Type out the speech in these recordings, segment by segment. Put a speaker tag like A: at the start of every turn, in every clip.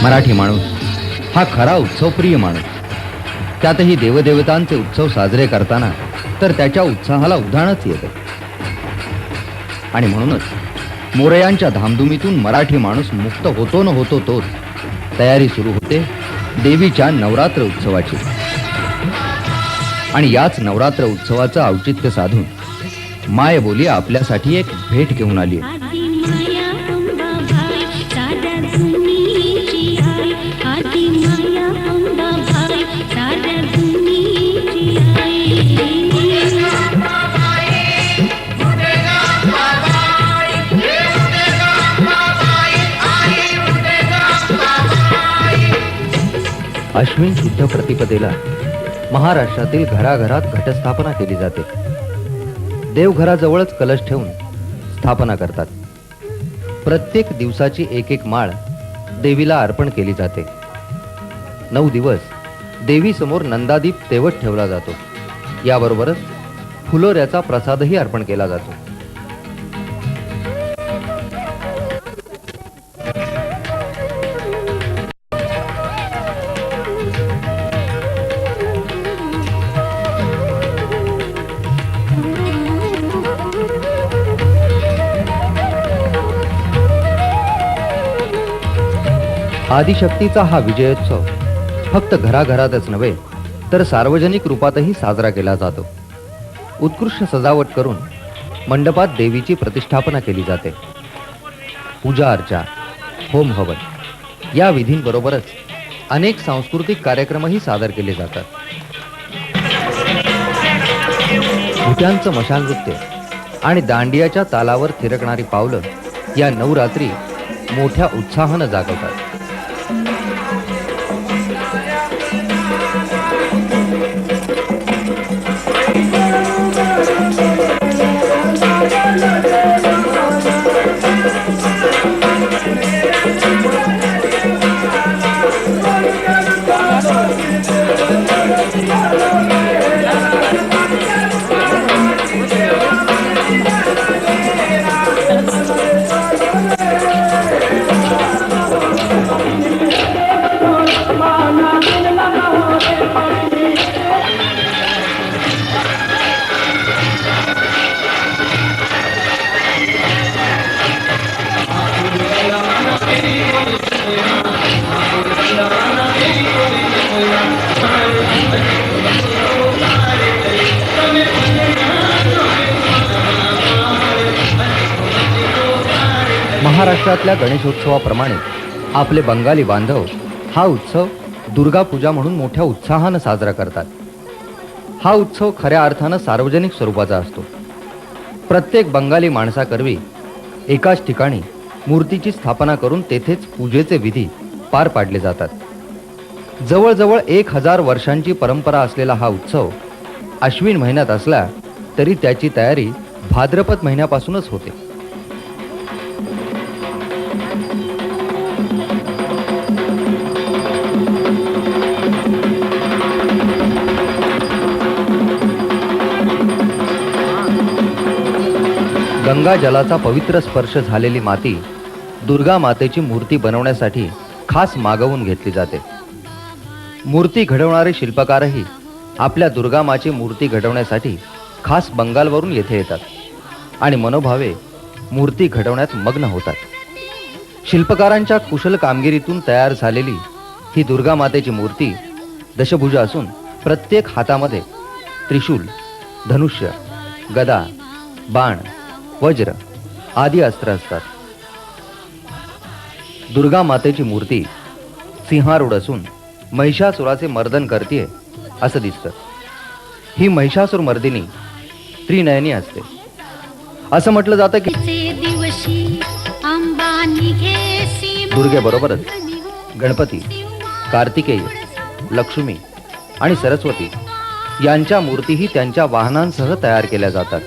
A: मराठी माणूस हा खरा उत्सवप्रिय माणूस. त्यातही देवदेवतांचे उत्सव साजरे करताना तर त्याच्या उत्साहाला उधाणच येते. आणि म्हणूनच मोरयांच्या धामधुमीतून मराठी माणूस मुक्त होतो न होतो तोच. तयारी सुरू होते देवीच्या नवरात्र उत्सवाची. आणि याच नवरात्र उत्सवाचं औचित्य साधून मायबोली आपल्यासाठी एक भेट घेऊन आली आहे. अश्विन शुद्ध प्रतिपदेला महाराष्ट्रातील घराघरात घटस्थापना केली जाते. देवघराजवळच कलश ठेवून स्थापना करतात. प्रत्येक दिवसाची एक एक माळ देवीला अर्पण केली जाते. 9 दिवस देवी समोर नंदादीप तेवत ठेवला जातो. याबरोबरच फुलोऱ्याचा प्रसादही अर्पण केला जातो. आदिशक्तीचा हा विजयोत्सव फक्त घराघरातच नव्हे तर सार्वजनिक रूपातही साजरा केला जातो. उत्कृष्ट सजावट करून मंडपात देवीची प्रतिष्ठापना केली जाते. पूजा अर्चा, होम हवन या विधींबरोबरच अनेक सांस्कृतिक कार्यक्रमही सादर केले जातात. भुत्यांचं मशाल नृत्य आणि दांडियाच्या तालावर थिरकणारी पावलं या नवरात्री मोठ्या उत्साहानं जागवतात. महाराष्ट्रातल्या गणेशोत्सवाप्रमाणे आपले बंगाली बांधव हा उत्सव दुर्गा पूजा म्हणून मोठ्या उत्साहानं साजरा करतात. हा उत्सव खऱ्या अर्थानं सार्वजनिक स्वरूपाचा असतो. प्रत्येक बंगाली माणसाकरवी एकाच ठिकाणी मूर्तीची स्थापना करून तेथेच पूजेचे विधी पार पाडले जातात. जवळजवळ 1000 वर्षांची परंपरा असलेला हा उत्सव अश्विन महिन्यात असला तरी त्याची तयारी भाद्रपद महिन्यापासूनच होते. गंगा जलाचा पवित्र स्पर्श झालेली माती दुर्गा मातेची मूर्ती बनवण्यासाठी खास मागवून घेतली जाते. मूर्ती घडवणारे शिल्पकारही आपल्या दुर्गा माची मूर्ती घडवण्यासाठी खास बंगालवरून येथे येतात आणि मनोभावे मूर्ती घडवण्यात मग्न होतात. शिल्पकारांच्या कुशल कामगिरीतून तयार झालेली ही दुर्गा मातेची मूर्ती दशभुजा असून प्रत्येक हातामध्ये त्रिशूल, धनुष्य, गदा, बाण, वज्र आदी अस्त्र असतात. दुर्गा मातेची मूर्ती सिंहारूढ असून महिषासुराचे मर्दन करते असं दिसतं. ही महिषासुर मर्दिनी त्रिनयनी असते. असं म्हटलं जातं की दुर्गेबरोबरच गणपती, कार्तिकेय, लक्ष्मी आणि सरस्वती यांच्या मूर्तीही त्यांच्या वाहनांसह तयार केल्या जातात.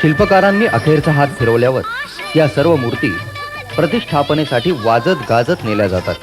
A: शिल्पकारांनी अखेरचा हात फिरवल्यावर या सर्व मूर्ती प्रतिष्ठापनेसाठी वाजत गाजत नेल्या जातात.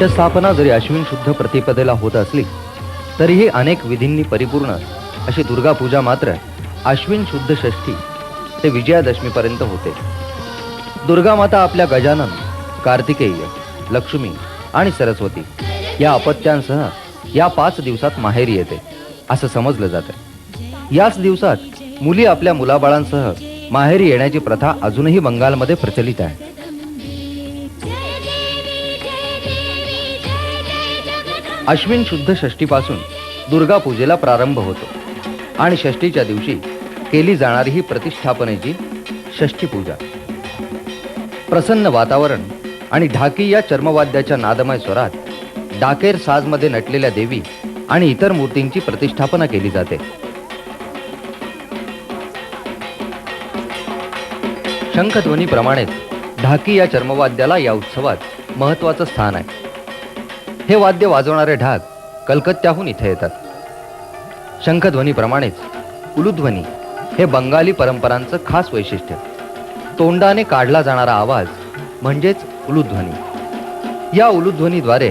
A: घटस्थापना जरी अश्विन शुद्ध प्रतिपदेला होत असली तरीही अनेक विधींनी परिपूर्ण अशी दुर्गा पूजा मात्र अश्विन शुद्ध षष्ठी ते विजयादशमीपर्यंत होते. दुर्गा माता आपल्या गजानन, कार्तिकेय, लक्ष्मी आणि सरस्वती या अपत्यांसह या 5 दिवसात माहेरी येते असं समजलं जातं. याच दिवसात मुली आपल्या मुलाबाळांसह माहेरी येण्याची प्रथा अजूनही बंगालमध्ये प्रचलित आहे. अश्विन शुद्ध षष्टीपासून दुर्गा पूजेला प्रारंभ होतो आणि षष्टीच्या दिवशी केली जाणारी ही प्रतिष्ठापनेची षष्ठी पूजा. प्रसन्न वातावरण आणि ढाकी या चर्मवाद्याच्या नादमय स्वरात डाकेर साजमध्ये नटलेल्या देवी आणि इतर मूर्तींची प्रतिष्ठापना केली जाते. शंखध्वनीप्रमाणेच ढाकी या चर्मवाद्याला या उत्सवात महत्त्वाचं स्थान आहे. हे वाद्य वाजवणारे ढाक कलकत्त्याहून इथे येतात. शंखध्वनीप्रमाणेच उलुध्वनी हे बंगाली परंपरांचं खास वैशिष्ट्य. तोंडाने काढला जाणारा आवाज म्हणजेच उलुध्वनी. या उलुध्वनीद्वारे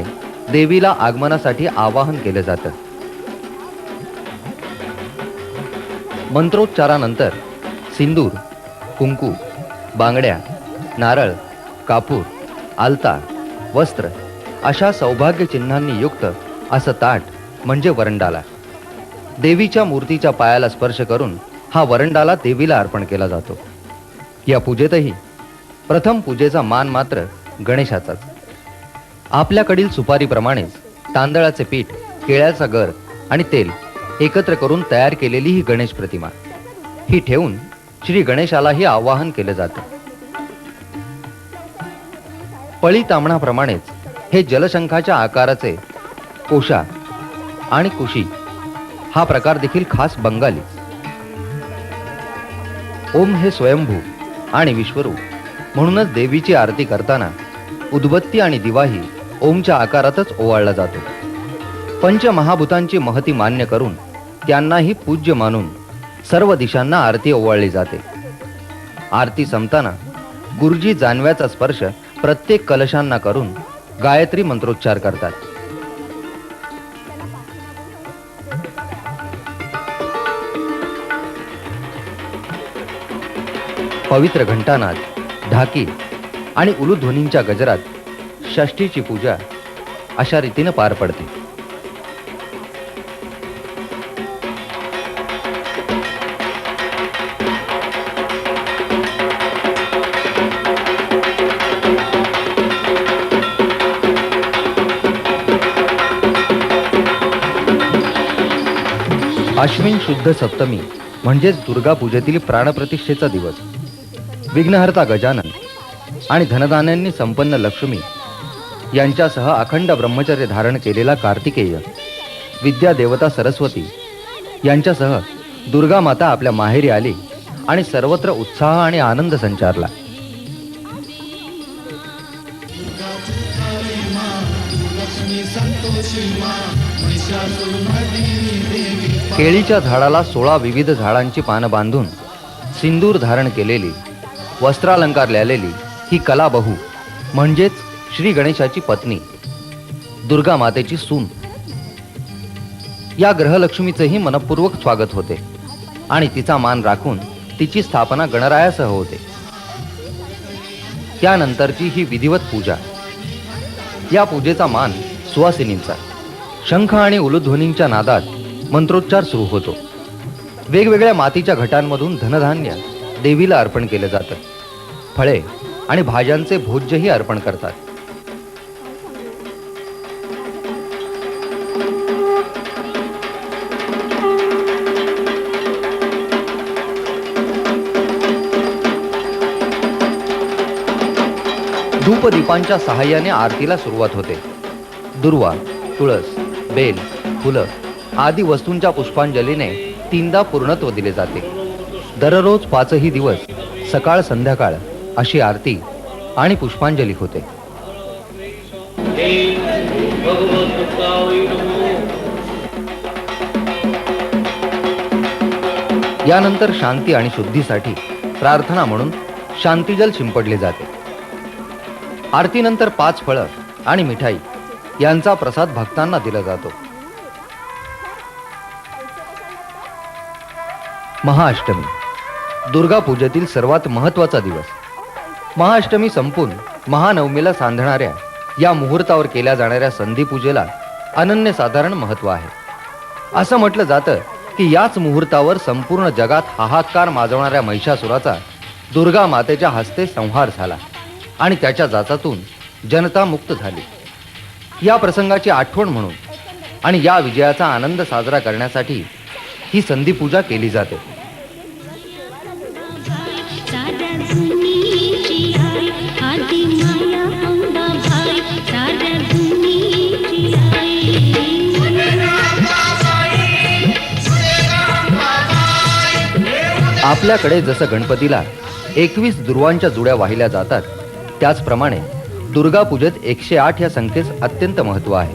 A: देवीला आगमनासाठी आवाहन केलं जातं. मंत्रोच्चारानंतर सिंदूर, कुंकू, बांगड्या, नारळ, कापूर, आलता, वस्त्र अशा सौभाग्य चिन्हांनी युक्त असं ताट म्हणजे वरंडाला. देवीच्या मूर्तीच्या पायाला स्पर्श करून हा वरंडाला देवीला अर्पण केला जातो. या पूजेतही प्रथम पूजेचा मान मात्र गणेशाचाच. आपल्याकडील सुपारीप्रमाणेच तांदळाचे पीठ, केळ्याचा गर आणि तेल एकत्र करून तयार केलेली ही गणेश प्रतिमा ही ठेवून श्री गणेशालाही आवाहन केलं जातं. पळी तांबणाप्रमाणेच हे जलशंखाच्या आकाराचे कोशा आणि कुशी हा प्रकार देखील खास बंगाली. ओम हे स्वयंभू आणि विश्वरूप म्हणूनच देवीची आरती करताना उदबत्ती आणि दिवाही ओमच्या आकारातच ओवाळला जातो. पंचमहाभूतांची महती मान्य करून त्यांनाही पूज्य मानून सर्व दिशांना आरती ओवाळली जाते. आरती संपताना गुरुजी जानव्याचा स्पर्श प्रत्येक कलशांना करून गायत्री मंत्रोच्चार करतात. पवित्र घंटानाद, ढाकी आणि उलुध्वनींच्या गजरात षष्ठीची पूजा अशा रीतीने पार पडते. अश्विन शुद्ध सप्तमी म्हणजेच दुर्गा पूजेतील प्राणप्रतिष्ठेचा दिवस. विघ्नहर्ता गजानन आणि धनधान्यांनी संपन्न लक्ष्मी यांच्यासह अखंड ब्रह्मचर्य धारण केलेला कार्तिकेय, विद्या देवता सरस्वती यांच्यासह दुर्गा माता आपल्या माहेरी आली आणि सर्वत्र उत्साह आणि आनंद संचारला. केळीच्या झाडाला 16 विविध झाडांची पानं बांधून सिंदूर धारण केलेली, वस्त्रालंकार लिहिलेली ही कलाबहू म्हणजेच श्री गणेशाची पत्नी, दुर्गा मातेची सून. या ग्रहलक्ष्मीचेही मनपूर्वक स्वागत होते आणि तिचा मान राखून तिची स्थापना गणरायासह होते. त्यानंतरची ही विधिवत पूजा. या पूजेचा मान सुवासिनींचा. शंख आणि उलुध्वनींच्या नादात मंत्रोच्चार सुरू होतो. वेगवेगळ्या मातीच्या घटांमधून धनधान्य देवीला अर्पण केलं जातं. फळे आणि भाज्यांचे भोज्यही अर्पण करतात. धूपदीपांच्या सहाय्याने आरतीला सुरुवात होते. दुर्वा, तुळस, बेल, फुलं आदी वस्तूंच्या पुष्पांजलीने 3दा पूर्णत्व दिले जाते. दररोज 5ही दिवस सकाळ संध्याकाळ अशी आरती आणि पुष्पांजली होते. यानंतर शांती आणि शुद्धीसाठी प्रार्थना म्हणून शांतीजल शिंपडले जाते. आरतीनंतर 5 फळं आणि मिठाई यांचा प्रसाद भक्तांना दिला जातो. महाअष्टमी दुर्गा पूजेतील सर्वात महत्त्वाचा दिवस. महाअष्टमी संपून महानवमीला सांधणाऱ्या या मुहूर्तावर केल्या जाणाऱ्या संधी पूजेला अनन्यसाधारण महत्त्व आहे. असं म्हटलं जातं की याच मुहूर्तावर संपूर्ण जगात हाहाकार माजवणाऱ्या महिषासुराचा दुर्गा मातेच्या हस्ते संहार झाला आणि त्याच्या जाचातून जनता मुक्त झाली. या प्रसंगाची आठवण म्हणून आणि या विजयाचा आनंद साजरा करण्यासाठी ही संधी पूजा केली जाते. आपल्याकडे जसं गणपतीला 21 दुर्वांच्या जुड्या वाहिल्या जातात, त्याचप्रमाणे दुर्गा पूजेत 108 या संख्येस अत्यंत महत्त्व आहे.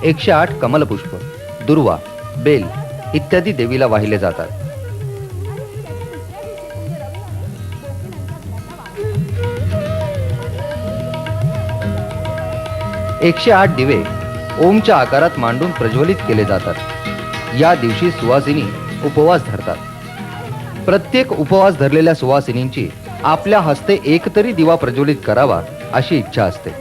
A: 108 कमलपुष्प, दुर्वा, बेल इत्यादी देवीला वाहिले जातात. एकशे 8 दिवे ओमच्या आकारात मांडून प्रज्वलित केले जातात. या दिवशी सुवासिनी उपवास धरतात. प्रत्येक उपवास धरलेल्या सुवासिनींची आपल्या हस्ते एकतरी दिवा प्रज्वलित करावा अशी इच्छा असते.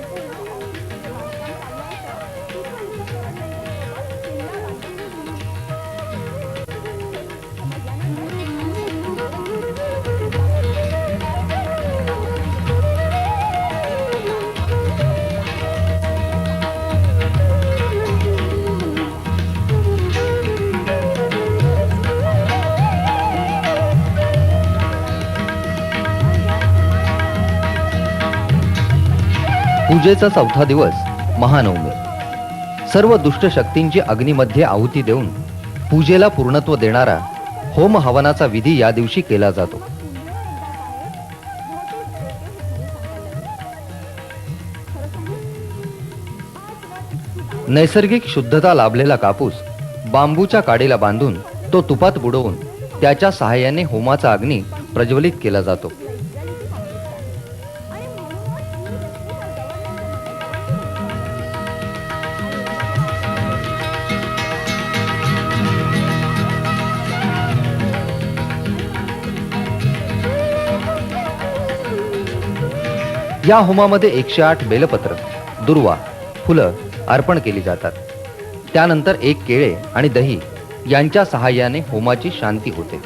A: पूजेचा चौथा दिवस महानवमी. सर्व दुष्ट शक्तींची अग्नीमध्ये आहुती देऊन पूजेला पूर्णत्व देणारा होम हवनाचा विधी या दिवशी केला जातो. नैसर्गिक शुद्धता लाभलेला कापूस बांबूच्या काडीला बांधून तो तुपात बुडवून त्याच्या सहाय्याने होमाचा अग्नी प्रज्वलित केला जातो. या होमामध्ये 108 बेलपत्र, दुर्वा, फुलं अर्पण केली जातात. त्यानंतर 1 केळे आणि दही यांच्या सहाय्याने होमाची शांती होते.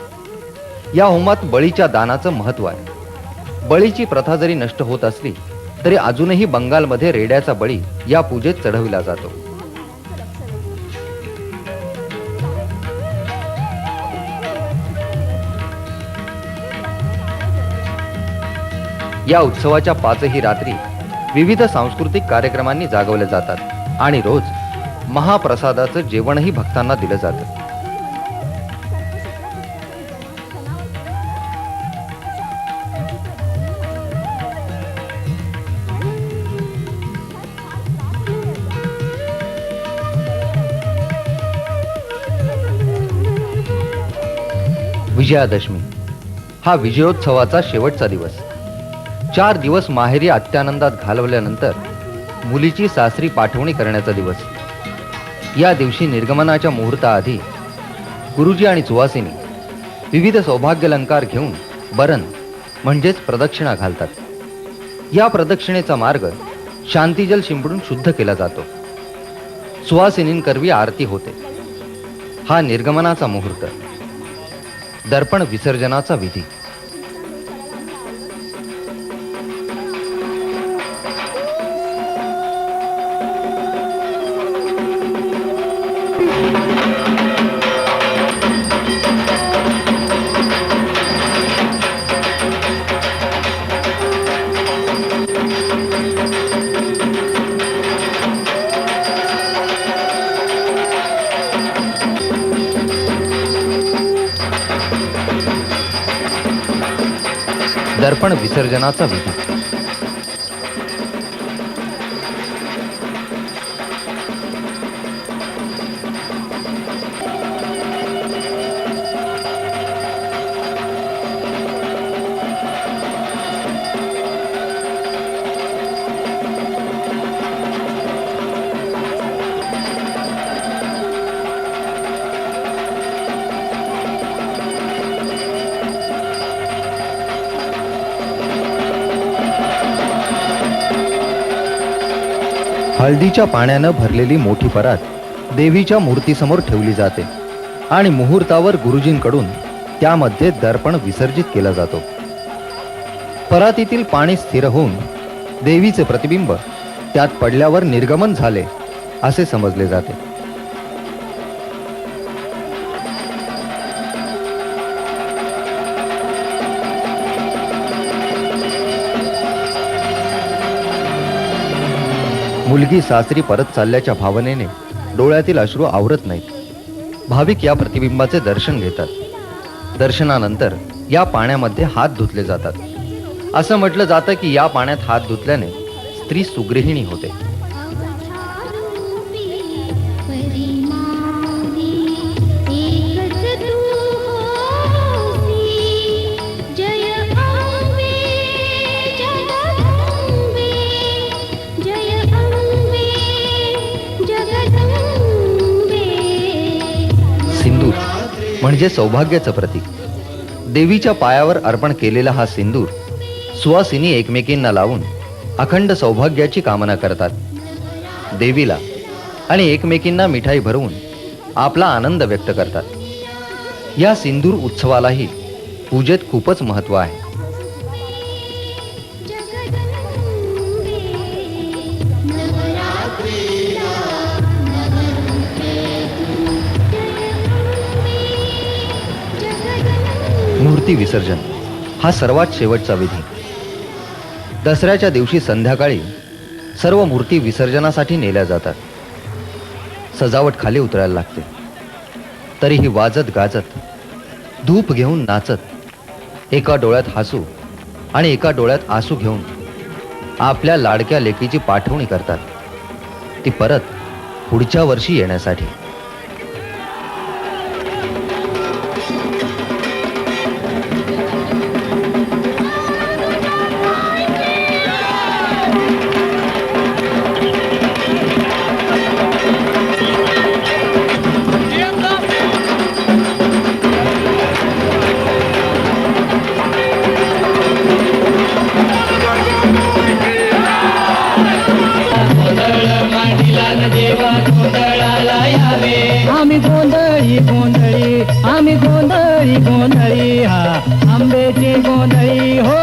A: या होमात बळीच्या दानाचं महत्त्व आहे. बळीची प्रथा जरी नष्ट होत असली तरी अजूनही बंगालमध्ये रेड्याचा बळी या पूजेत चढविला जातो. या उत्सवाच्या 5ही रात्री विविध सांस्कृतिक कार्यक्रमांनी जागवले जातात आणि रोज महाप्रसादाचं जेवणही भक्तांना दिलं जातं. विजयादशमी हा विजयोत्सवाचा शेवटचा दिवस. 4 दिवस माहेरी अत्यानंदात घालवल्यानंतर मुलीची सासरी पाठवणी करण्याचा दिवस. या दिवशी निर्गमनाच्या मुहूर्ताआधी गुरुजी आणि सुवासिनी विविध सौभाग्यालंकार घेऊन बरण म्हणजेच प्रदक्षिणा घालतात. या प्रदक्षिणेचा मार्ग शांतीजल शिंपडून शुद्ध केला जातो. सुवासिनींकरवी आरती होते. हा निर्गमनाचा मुहूर्त. दर्पण विसर्जनाचा विधी. दर्पण विसर्जनाचा विधी. हळदीच्या पाण्यानं भरलेली मोठी परात देवीच्या मूर्तीसमोर ठेवली जाते आणि मुहूर्तावर गुरुजींकडून त्यामध्ये दर्पण विसर्जित केला जातो. परातीतील पाणी स्थिर होऊन देवीचे प्रतिबिंब त्यात पडल्यावर निर्गमन झाले असे समजले जाते. मुलगी सासरी परत चालल्याच्या भावनेने डोळ्यातील अश्रू आवरत नाहीत. भाविक या प्रतिबिंबाचे दर्शन घेतात. दर्शनानंतर या पाण्यामध्ये हात धुतले जातात. असं म्हटलं जातं की या पाण्यात हात धुतल्याने स्त्री सुगृहिणी होते. सिंदूर म्हणजे सौभाग्याचं प्रतीक. देवीच्या पायावर अर्पण केलेला हा सिंदूर सुवासिनी एकमेकींना लावून अखंड सौभाग्याची कामना करतात. देवीला आणि एकमेकींना मिठाई भरवून आपला आनंद व्यक्त करतात. या सिंदूर उत्सवालाही पूजेत खूपच महत्त्व आहे. मूर्ती विसर्जन हा सर्वात शेवटचा विधी. दसऱ्याच्या दिवशी संध्याकाळी सर्व मूर्ती विसर्जनासाठी नेल्या जातात. सजावट खाली उतरायला लागते. तरीही वाजत गाजत धूप घेऊन नाचत एका डोळ्यात हसू आणि एका डोळ्यात आसू घेऊन आपल्या लाडक्या लेकीची पाठवणी करतात, ती परत पुढच्या वर्षी येण्यासाठी.
B: आम्ही गोंधळी गोंधळी आम्ही गोंधळी गोंधळी हा आंबेचे गोंधळी हो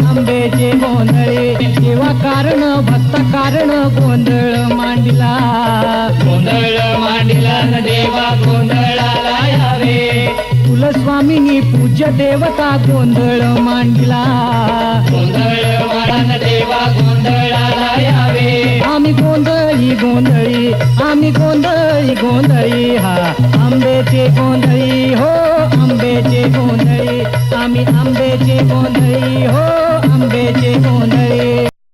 B: आंबेचे गोंधळी. देवा कारण भक्त कारण गोंधळ मांडला न देवा गोंधळाला यावे. कुलस्वामिनी पूज्य देवता गोंधळ मांडला न देवा गोंधळाला यावे. आम्ही गोंधळी गोंधळी आम्ही गोंधळी गोंधळी हा आंबेचे गोंधळी हो